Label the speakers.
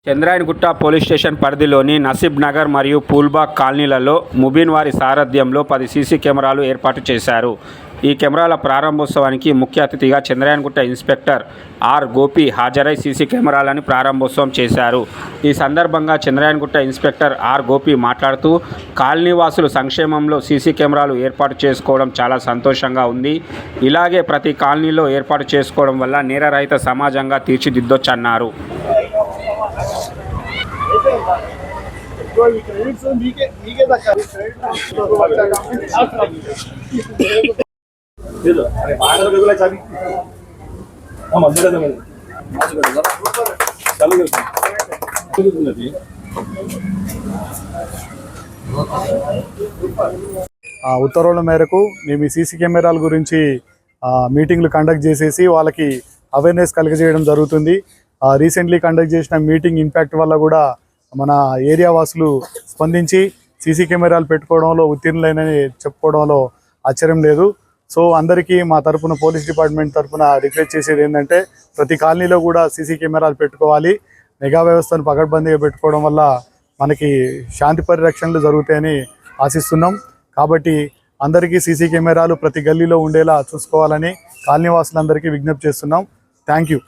Speaker 1: Chandrayangutta police station పరిధిలోని నసీబ్ నగర్ మరియు పూల్బాగ్ కాలనీలలో ముబీన్ వారి సారథ్యంలో 10 సీసీ కెమెరాలు ఏర్పాటు చేశారు. ఈ కెమెరాల ప్రారంభోత్సవానికి ముఖ్య అతిథిగా చంద్రాయణగుట్ట ఇన్స్పెక్టర్ ఆర్ గోపి హాజరై సీసీ కెమెరాలను ప్రారంభోత్సవం చేశారు. ఈ సందర్భంగా చంద్రాయణగుట్ట ఇన్స్పెక్టర్ ఆర్ గోపి మాట్లాడుతూ, కాలనీవాసులు సంక్షేమంలో సీసీ కెమెరాలు ఏర్పాటు చేసుకోవడం చాలా సంతోషంగా ఉంది. ఇలాగే ప్రతి కాలనీలో ఏర్పాటు చేసుకోవడం వల్ల నేరరహిత సమాజంగా తీర్చిదిద్దొచ్చన్నారు.
Speaker 2: ఉత్తర్వుల మేరకు మేము ఈ సీసీ కెమెరాల గురించి మీటింగ్లు కండక్ట్ చేసేసి వాళ్ళకి అవేర్నెస్ కలిగజేయడం జరుగుతుంది. రీసెంట్లీ కండక్ట్ చేసిన మీటింగ్ ఇంపాక్ట్ వల్ల కూడా మన ఏరియా వాసులు స్పందించి సీసీ కెమెరాలు పెట్టుకోవడంలో ఉత్తీర్ణులైనని చెప్పుకోవడంలో ఆశ్చర్యం లేదు. సో అందరికీ మా తరపున పోలీస్ డిపార్ట్మెంట్ తరపున రిక్వెస్ట్ చేసేది ఏంటంటే, ప్రతి కాలనీలో కూడా సీసీ కెమెరాలు పెట్టుకోవాలి. నిఘా వ్యవస్థను పకడ్బందీగా పెట్టుకోవడం వల్ల మనకి శాంతి పరిరక్షణలు జరుగుతాయని ఆశిస్తున్నాం. కాబట్టి అందరికీ సీసీ కెమెరాలు ప్రతి గల్లీలో ఉండేలా చూసుకోవాలని కాలనీవాసులందరికీ విజ్ఞప్తి చేస్తున్నాం. Thank you.